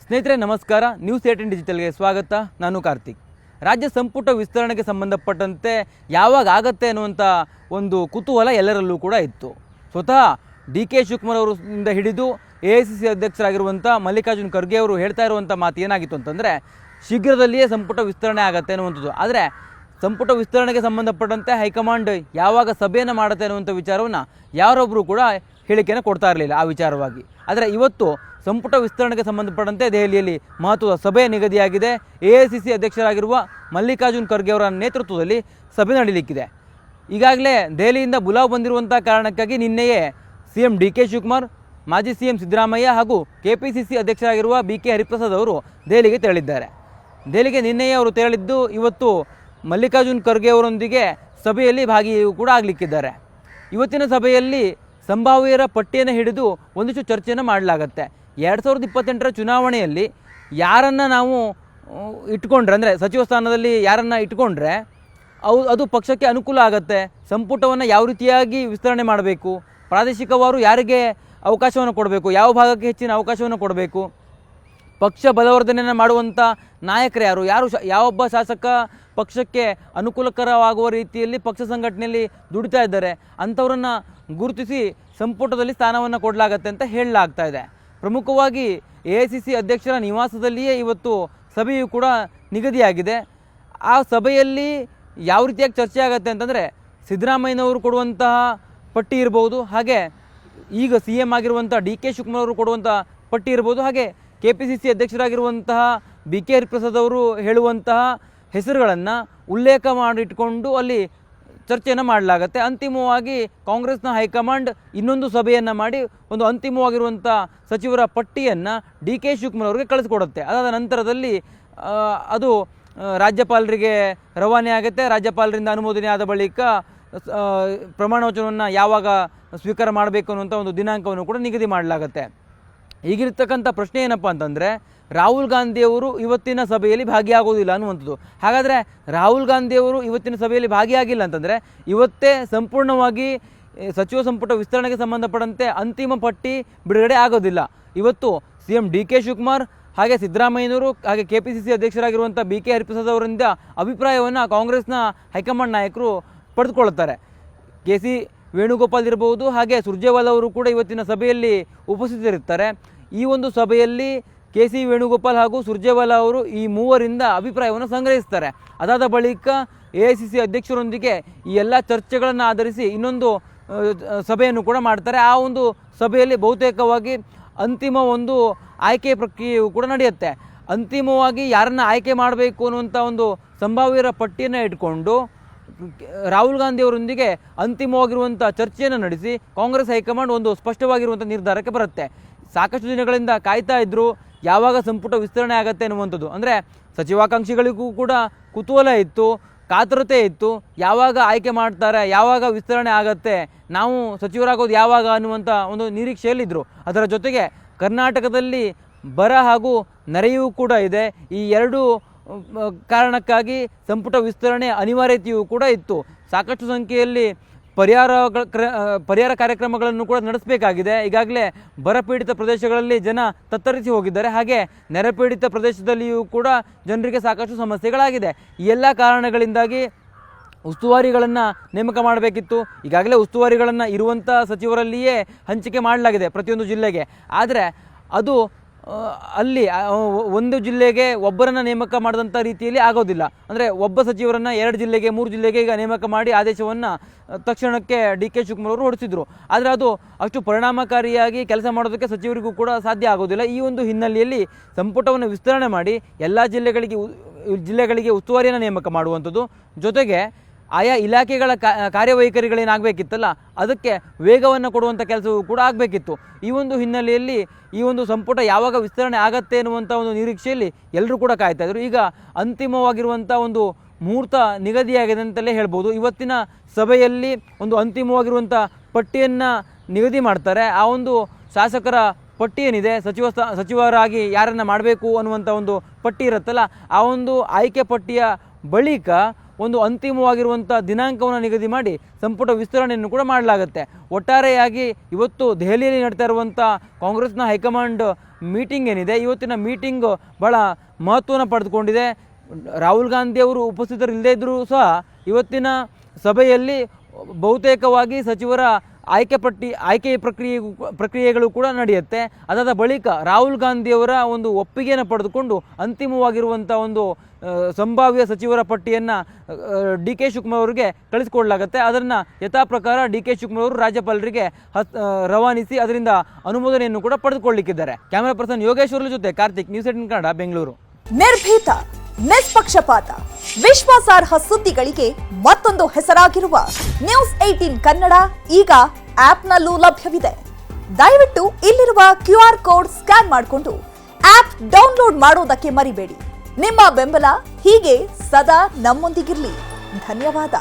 ಸ್ನೇಹಿತರೆ ನಮಸ್ಕಾರ. ನ್ಯೂಸ್ 18 ಡಿಜಿಟಲ್ಗೆ ಸ್ವಾಗತ. ನಾನು ಕಾರ್ತಿಕ್. ರಾಜ್ಯ ಸಂಪುಟ ವಿಸ್ತರಣೆಗೆ ಸಂಬಂಧಪಟ್ಟಂತೆ ಯಾವಾಗ ಆಗತ್ತೆ ಅನ್ನುವಂಥ ಒಂದು ಕುತೂಹಲ ಎಲ್ಲರಲ್ಲೂ ಕೂಡ ಇತ್ತು. ಸ್ವತಃ DK ಶಿವಕುಮಾರ್ ಅವರಿಂದ ಹಿಡಿದು AICC ಅಧ್ಯಕ್ಷರಾಗಿರುವಂಥ ಮಲ್ಲಿಕಾರ್ಜುನ್ ಖರ್ಗೆ ಅವರು ಹೇಳ್ತಾ ಇರುವಂಥ ಮಾತು ಏನಾಗಿತ್ತು ಅಂತಂದರೆ, ಶೀಘ್ರದಲ್ಲಿಯೇ ಸಂಪುಟ ವಿಸ್ತರಣೆ ಆಗುತ್ತೆ ಅನ್ನುವಂಥದ್ದು. ಆದರೆ ಸಂಪುಟ ವಿಸ್ತರಣೆಗೆ ಸಂಬಂಧಪಟ್ಟಂತೆ ಹೈಕಮಾಂಡ್ ಯಾವಾಗ ಸಭೆಯನ್ನು ಮಾಡುತ್ತೆ ಅನ್ನುವಂಥ ವಿಚಾರವನ್ನು ಯಾರೊಬ್ಬರು ಕೂಡ ಹೇಳಿಕೆಯನ್ನು ಕೊಡ್ತಾ ಇರಲಿಲ್ಲ ಆ ವಿಚಾರವಾಗಿ. ಆದರೆ ಇವತ್ತು ಸಂಪುಟ ವಿಸ್ತರಣೆಗೆ ಸಂಬಂಧಪಟ್ಟಂತೆ ದೆಹಲಿಯಲ್ಲಿ ಮಹತ್ವದ ಸಭೆ ನಿಗದಿಯಾಗಿದೆ. AICC ಅಧ್ಯಕ್ಷರಾಗಿರುವ ಮಲ್ಲಿಕಾರ್ಜುನ್ ಖರ್ಗೆ ಅವರ ನೇತೃತ್ವದಲ್ಲಿ ಸಭೆ ನಡೆಯಲಿಕ್ಕಿದೆ. ಈಗಾಗಲೇ ದೆಹಲಿಯಿಂದ ಬುಲಾವ್ ಬಂದಿರುವಂಥ ಕಾರಣಕ್ಕಾಗಿ ನಿನ್ನೆಯೇ CM DK ಶಿವಕುಮಾರ್, ಮಾಜಿ CM ಸಿದ್ದರಾಮಯ್ಯ ಹಾಗೂ KPCC ಅಧ್ಯಕ್ಷರಾಗಿರುವ BK ಹರಿಪ್ರಸಾದ್ ಅವರು ದೆಹಲಿಗೆ ತೆರಳಿದ್ದಾರೆ. ದೆಹಲಿಗೆ ನಿನ್ನೆಯೇ ಅವರು ತೆರಳಿದ್ದು ಇವತ್ತು ಮಲ್ಲಿಕಾರ್ಜುನ್ ಖರ್ಗೆ ಅವರೊಂದಿಗೆ ಸಭೆಯಲ್ಲಿ ಭಾಗಿಯೂ ಕೂಡ ಆಗಲಿಕ್ಕಿದ್ದಾರೆ. ಇವತ್ತಿನ ಸಭೆಯಲ್ಲಿ ಸಂಭಾವ್ಯರ ಪಟ್ಟಿಯನ್ನು ಹಿಡಿದು ಒಂದಿಷ್ಟು ಚರ್ಚೆಯನ್ನು ಮಾಡಲಾಗತ್ತೆ. 2028ರ ಚುನಾವಣೆಯಲ್ಲಿ ಯಾರನ್ನು ನಾವು ಇಟ್ಕೊಂಡ್ರೆ, ಅಂದರೆ ಸಚಿವ ಸ್ಥಾನದಲ್ಲಿ ಯಾರನ್ನು ಇಟ್ಕೊಂಡ್ರೆ ಅದು ಪಕ್ಷಕ್ಕೆ ಅನುಕೂಲ ಆಗುತ್ತೆ, ಸಂಪುಟವನ್ನು ಯಾವ ರೀತಿಯಾಗಿ ವಿಸ್ತರಣೆ ಮಾಡಬೇಕು, ಪ್ರಾದೇಶಿಕವಾರು ಯಾರಿಗೆ ಅವಕಾಶವನ್ನು ಕೊಡಬೇಕು, ಯಾವ ಭಾಗಕ್ಕೆ ಹೆಚ್ಚಿನ ಅವಕಾಶವನ್ನು ಕೊಡಬೇಕು, ಪಕ್ಷ ಬಲವರ್ಧನೆಯನ್ನು ಮಾಡುವಂಥ ನಾಯಕರು ಯಾರು ಯಾವೊಬ್ಬ ಶಾಸಕ ಪಕ್ಷಕ್ಕೆ ಅನುಕೂಲಕರವಾಗುವ ರೀತಿಯಲ್ಲಿ ಪಕ್ಷ ಸಂಘಟನೆಯಲ್ಲಿ ದುಡಿತಾ ಇದ್ದಾರೆ ಅಂಥವ್ರನ್ನು ಗುರುತಿಸಿ ಸಂಪುಟದಲ್ಲಿ ಸ್ಥಾನವನ್ನು ಕೊಡಲಾಗತ್ತೆ ಅಂತ ಹೇಳಲಾಗ್ತಾ ಇದೆ. ಪ್ರಮುಖವಾಗಿ AICC ಅಧ್ಯಕ್ಷರ ನಿವಾಸದಲ್ಲಿಯೇ ಇವತ್ತು ಸಭೆಯು ಕೂಡ ನಿಗದಿಯಾಗಿದೆ. ಆ ಸಭೆಯಲ್ಲಿ ಯಾವ ರೀತಿಯಾಗಿ ಚರ್ಚೆ ಆಗುತ್ತೆ ಅಂತಂದರೆ, ಸಿದ್ದರಾಮಯ್ಯನವರು ಕೊಡುವಂತಹ ಪಟ್ಟಿ ಇರ್ಬೋದು, ಹಾಗೆ ಈಗ CM ಆಗಿರುವಂಥ DK ಶಿವಕುಮಾರ್ ಅವರು ಕೊಡುವಂಥ ಪಟ್ಟಿ ಇರ್ಬೋದು, ಹಾಗೆ KPCC ಅಧ್ಯಕ್ಷರಾಗಿರುವಂತಹ BK ಹರಿಪ್ರಸಾದ್ ಅವರು ಹೇಳುವಂತಹ ಹೆಸರುಗಳನ್ನು ಉಲ್ಲೇಖ ಮಾಡಿಟ್ಕೊಂಡು ಅಲ್ಲಿ ಚರ್ಚೆಯನ್ನು ಮಾಡಲಾಗತ್ತೆ. ಅಂತಿಮವಾಗಿ ಕಾಂಗ್ರೆಸ್ನ ಹೈಕಮಾಂಡ್ ಇನ್ನೊಂದು ಸಭೆಯನ್ನು ಮಾಡಿ ಒಂದು ಅಂತಿಮವಾಗಿರುವಂಥ ಸಚಿವರ ಪಟ್ಟಿಯನ್ನು DK ಶಿವಕುಮಾರ್ ಅವರಿಗೆ ಕಳಿಸ್ಕೊಡುತ್ತೆ. ಅದಾದ ನಂತರದಲ್ಲಿ ಅದು ರಾಜ್ಯಪಾಲರಿಗೆ ರವಾನೆ ಆಗುತ್ತೆ. ರಾಜ್ಯಪಾಲರಿಂದ ಅನುಮೋದನೆ ಆದ ಬಳಿಕ ಪ್ರಮಾಣ ವಚನವನ್ನು ಯಾವಾಗ ಸ್ವೀಕಾರ ಮಾಡಬೇಕು ಅನ್ನುವಂಥ ಒಂದು ದಿನಾಂಕವನ್ನು ಕೂಡ ನಿಗದಿ ಮಾಡಲಾಗತ್ತೆ. ಈಗಿರ್ತಕ್ಕಂಥ ಪ್ರಶ್ನೆ ಏನಪ್ಪ ಅಂತಂದರೆ, ರಾಹುಲ್ ಗಾಂಧಿಯವರು ಇವತ್ತಿನ ಸಭೆಯಲ್ಲಿ ಭಾಗಿಯಾಗೋದಿಲ್ಲ ಅನ್ನುವಂಥದ್ದು. ಹಾಗಾದರೆ ರಾಹುಲ್ ಗಾಂಧಿಯವರು ಇವತ್ತಿನ ಸಭೆಯಲ್ಲಿ ಭಾಗಿಯಾಗಿಲ್ಲ ಅಂತಂದರೆ ಇವತ್ತೇ ಸಂಪೂರ್ಣವಾಗಿ ಸಚಿವ ಸಂಪುಟ ವಿಸ್ತರಣೆಗೆ ಸಂಬಂಧಪಟ್ಟಂತೆ ಅಂತಿಮ ಪಟ್ಟಿ ಬಿಡುಗಡೆ ಆಗೋದಿಲ್ಲ. ಇವತ್ತು CM DK ಶಿವಕುಮಾರ್ ಹಾಗೆ ಸಿದ್ದರಾಮಯ್ಯನವರು ಹಾಗೆ KPCC ಅಧ್ಯಕ್ಷರಾಗಿರುವಂಥ BK ಹರಿಪ್ರಸಾದ್ ಅವರಿಂದ ಅಭಿಪ್ರಾಯವನ್ನು ಕಾಂಗ್ರೆಸ್ನ ಹೈಕಮಾಂಡ್ ನಾಯಕರು ಪಡೆದುಕೊಳ್ಳುತ್ತಾರೆ. KC ವೇಣುಗೋಪಾಲ್ ಇರಬಹುದು, ಹಾಗೆ ಸುರ್ಜೇವಾಲಾ ಅವರು ಕೂಡ ಇವತ್ತಿನ ಸಭೆಯಲ್ಲಿ ಉಪಸ್ಥಿತರಿರ್ತಾರೆ. ಈ ಒಂದು ಸಭೆಯಲ್ಲಿ KC ವೇಣುಗೋಪಾಲ್ ಹಾಗೂ ಸುರ್ಜೇವಾಲಾ ಅವರು ಈ ಮೂವರಿಂದ ಅಭಿಪ್ರಾಯವನ್ನು ಸಂಗ್ರಹಿಸ್ತಾರೆ. ಅದಾದ ಬಳಿಕ AICC ಅಧ್ಯಕ್ಷರೊಂದಿಗೆ ಈ ಎಲ್ಲ ಚರ್ಚೆಗಳನ್ನು ಆಧರಿಸಿ ಇನ್ನೊಂದು ಸಭೆಯನ್ನು ಕೂಡ ಮಾಡ್ತಾರೆ. ಆ ಒಂದು ಸಭೆಯಲ್ಲಿ ಬಹುತೇಕವಾಗಿ ಅಂತಿಮ ಒಂದು ಆಯ್ಕೆ ಪ್ರಕ್ರಿಯೆಯು ಕೂಡ ನಡೆಯುತ್ತೆ. ಅಂತಿಮವಾಗಿ ಯಾರನ್ನು ಆಯ್ಕೆ ಮಾಡಬೇಕು ಅನ್ನುವಂಥ ಒಂದು ಸಂಭಾವ್ಯರ ಪಟ್ಟಿಯನ್ನು ಇಟ್ಕೊಂಡು ರಾಹುಲ್ ಗಾಂಧಿಯವರೊಂದಿಗೆ ಅಂತಿಮವಾಗಿರುವಂಥ ಚರ್ಚೆಯನ್ನು ನಡೆಸಿ ಕಾಂಗ್ರೆಸ್ ಹೈಕಮಾಂಡ್ ಒಂದು ಸ್ಪಷ್ಟವಾಗಿರುವಂಥ ನಿರ್ಧಾರಕ್ಕೆ ಬರುತ್ತೆ. ಸಾಕಷ್ಟು ದಿನಗಳಿಂದ ಕಾಯ್ತಾ ಇದ್ದರು ಯಾವಾಗ ಸಂಪುಟ ವಿಸ್ತರಣೆ ಆಗುತ್ತೆ ಅನ್ನುವಂಥದ್ದು. ಅಂದರೆ ಸಚಿವಾಕಾಂಕ್ಷಿಗಳಿಗೂ ಕೂಡ ಕುತೂಹಲ ಇತ್ತು, ಕಾತುರತೆ ಇತ್ತು, ಯಾವಾಗ ಆಯ್ಕೆ ಮಾಡ್ತಾರೆ, ಯಾವಾಗ ವಿಸ್ತರಣೆ ಆಗತ್ತೆ, ನಾವು ಸಚಿವರಾಗೋದು ಯಾವಾಗ ಅನ್ನುವಂಥ ಒಂದು ನಿರೀಕ್ಷೆಯಲ್ಲಿದ್ದರು. ಅದರ ಜೊತೆಗೆ ಕರ್ನಾಟಕದಲ್ಲಿ ಬರ ಹಾಗೂ ನೆರೆಯೂ ಕೂಡ ಇದೆ. ಈ ಎರಡು ಕಾರಣಕ್ಕಾಗಿ ಸಂಪುಟ ವಿಸ್ತರಣೆ ಅನಿವಾರ್ಯತೆಯೂ ಕೂಡ ಇತ್ತು. ಸಾಕಷ್ಟು ಸಂಖ್ಯೆಯಲ್ಲಿ ಪರಿಹಾರ ಕಾರ್ಯಕ್ರಮಗಳನ್ನು ಕೂಡ ನಡೆಸಬೇಕಾಗಿದೆ. ಈಗಾಗಲೇ ಬರಪೀಡಿತ ಪ್ರದೇಶಗಳಲ್ಲಿ ಜನ ತತ್ತರಿಸಿ ಹೋಗಿದ್ದಾರೆ, ಹಾಗೆ ನೆರೆಪೀಡಿತ ಪ್ರದೇಶದಲ್ಲಿಯೂ ಕೂಡ ಜನರಿಗೆ ಸಾಕಷ್ಟು ಸಮಸ್ಯೆಗಳಾಗಿದೆ. ಈ ಎಲ್ಲ ಕಾರಣಗಳಿಂದಾಗಿ ಉಸ್ತುವಾರಿಗಳನ್ನು ನೇಮಕ ಮಾಡಬೇಕಿತ್ತು. ಈಗಾಗಲೇ ಉಸ್ತುವಾರಿಗಳನ್ನು ಇರುವಂಥ ಸಚಿವರಲ್ಲಿಯೇ ಹಂಚಿಕೆ ಮಾಡಲಾಗಿದೆ ಪ್ರತಿಯೊಂದು ಜಿಲ್ಲೆಗೆ. ಆದರೆ ಅದು ಅಲ್ಲಿ ಒಂದು ಜಿಲ್ಲೆಗೆ ಒಬ್ಬರನ್ನು ನೇಮಕ ಮಾಡಿದಂಥ ರೀತಿಯಲ್ಲಿ ಆಗೋದಿಲ್ಲ. ಅಂದರೆ ಒಬ್ಬ ಸಚಿವರನ್ನು 2 ಜಿಲ್ಲೆಗೆ 3 ಜಿಲ್ಲೆಗೆ ಈಗ ನೇಮಕ ಮಾಡಿ ಆದೇಶವನ್ನು ತಕ್ಷಣಕ್ಕೆ DK ಶಿವಕುಮಾರ್ ಅವರು ಹೊರಡಿಸಿದ್ರು. ಆದರೆ ಅದು ಅಷ್ಟು ಪರಿಣಾಮಕಾರಿಯಾಗಿ ಕೆಲಸ ಮಾಡೋದಕ್ಕೆ ಸಚಿವರಿಗೂ ಕೂಡ ಸಾಧ್ಯ ಆಗೋದಿಲ್ಲ. ಈ ಒಂದು ಹಿನ್ನೆಲೆಯಲ್ಲಿ ಸಂಪುಟವನ್ನು ವಿಸ್ತರಣೆ ಮಾಡಿ ಎಲ್ಲ ಜಿಲ್ಲೆಗಳಿಗೆ ಉಸ್ತುವಾರಿಯನ್ನು ನೇಮಕ ಮಾಡುವಂಥದ್ದು, ಜೊತೆಗೆ ಆಯಾ ಇಲಾಖೆಗಳ ಕಾರ್ಯವೈಖರಿಗಳೇನಾಗಬೇಕಿತ್ತಲ್ಲ ಅದಕ್ಕೆ ವೇಗವನ್ನು ಕೊಡುವಂಥ ಕೆಲಸವೂ ಕೂಡ ಆಗಬೇಕಿತ್ತು. ಈ ಒಂದು ಹಿನ್ನೆಲೆಯಲ್ಲಿ ಈ ಒಂದು ಸಂಪುಟ ಯಾವಾಗ ವಿಸ್ತರಣೆ ಆಗತ್ತೆ ಎನ್ನುವಂಥ ಒಂದು ನಿರೀಕ್ಷೆಯಲ್ಲಿ ಎಲ್ಲರೂ ಕೂಡ ಕಾಯ್ತಾ ಇದ್ರು. ಈಗ ಅಂತಿಮವಾಗಿರುವಂಥ ಒಂದು ಮುಹೂರ್ತ ನಿಗದಿಯಾಗಿದೆ ಅಂತಲೇ ಹೇಳ್ಬೋದು. ಇವತ್ತಿನ ಸಭೆಯಲ್ಲಿ ಒಂದು ಅಂತಿಮವಾಗಿರುವಂಥ ಪಟ್ಟಿಯನ್ನು ನಿಗದಿ ಮಾಡ್ತಾರೆ. ಆ ಒಂದು ಶಾಸಕರ ಪಟ್ಟಿ ಏನಿದೆ, ಸಚಿವರಾಗಿ ಯಾರನ್ನು ಮಾಡಬೇಕು ಅನ್ನುವಂಥ ಒಂದು ಪಟ್ಟಿ ಇರುತ್ತಲ್ಲ, ಆ ಒಂದು ಆಯ್ಕೆ ಪಟ್ಟಿಯ ಬಳಿಕ ಒಂದು ಅಂತಿಮವಾಗಿರುವಂಥ ದಿನಾಂಕವನ್ನು ನಿಗದಿ ಮಾಡಿ ಸಂಪುಟ ವಿಸ್ತರಣೆಯನ್ನು ಕೂಡ ಮಾಡಲಾಗುತ್ತೆ. ಒಟ್ಟಾರೆಯಾಗಿ ಇವತ್ತು ದೆಹಲಿಯಲ್ಲಿ ನಡೀತಾ ಇರುವಂಥ ಕಾಂಗ್ರೆಸ್ನ ಹೈಕಮಾಂಡ್ ಮೀಟಿಂಗ್ ಏನಿದೆ, ಇವತ್ತಿನ ಮೀಟಿಂಗ್ ಭಾಳ ಮಹತ್ವವನ್ನು ಪಡೆದುಕೊಂಡಿದೆ. ರಾಹುಲ್ ಗಾಂಧಿ ಅವರು ಉಪಸ್ಥಿತರಿಲ್ಲದೇ ಇದ್ದರೂ ಸಹ ಇವತ್ತಿನ ಸಭೆಯಲ್ಲಿ ಬಹುತೇಕವಾಗಿ ಸಚಿವರ ಆಯ್ಕೆ ಪ್ರಕ್ರಿಯೆಗಳು ಕೂಡ ನಡೆಯುತ್ತೆ. ಅದಾದ ಬಳಿಕ ರಾಹುಲ್ ಗಾಂಧಿಯವರ ಒಂದು ಒಪ್ಪಿಗೆಯನ್ನು ಪಡೆದುಕೊಂಡು ಅಂತಿಮವಾಗಿರುವಂಥ ಒಂದು ಸಂಭಾವ್ಯ ಸಚಿವರ ಪಟ್ಟಿಯನ್ನು ಡಿ ಕೆ ಶಿವಕುಮಾರ್ ಅವರಿಗೆ ಕಳಿಸಿಕೊಡಲಾಗುತ್ತೆ. ಅದನ್ನು ಯಥಾ ಪ್ರಕಾರ ಡಿ ಕೆ ಶಿವಕುಮಾರ್ ಅವರು ರಾಜ್ಯಪಾಲರಿಗೆ ರವಾನಿಸಿ ಅದರಿಂದ ಅನುಮೋದನೆಯನ್ನು ಕೂಡ ಪಡೆದುಕೊಳ್ಳಲಿಕ್ಕಿದ್ದಾರೆ. ಕ್ಯಾಮರಾ ಪರ್ಸನ್ ಯೋಗೇಶ್ವರ ಜೊತೆ ಕಾರ್ತಿಕ್, ನ್ಯೂಸ್ 18 ಕನ್ನಡ, ಬೆಂಗಳೂರು. ನಿರ್ಭೀತ, ನಿಷ್ಪಕ್ಷಪಾತ, ವಿಶ್ವಾಸಾರ್ಹ ಸುದ್ದಿಗಳಿಗೆ ಮತ್ತೊಂದು ಹೆಸರಾಗಿರುವ ನ್ಯೂಸ್ 18 ಕನ್ನಡ ಈಗ ಆಪ್ನಲ್ಲೂ ಲಭ್ಯವಿದೆ. ದಯವಿಟ್ಟು ಇಲ್ಲಿರುವ QR ಕೋಡ್ ಸ್ಕ್ಯಾನ್ ಮಾಡಿಕೊಂಡು ಆಪ್ ಡೌನ್ಲೋಡ್ ಮಾಡೋದಕ್ಕೆ ಮರಿಬೇಡಿ. ನಿಮ್ಮ ಬೆಂಬಲ ಹೀಗೆ ಸದಾ ನಮ್ಮೊಂದಿಗಿರಲಿ. ಧನ್ಯವಾದ.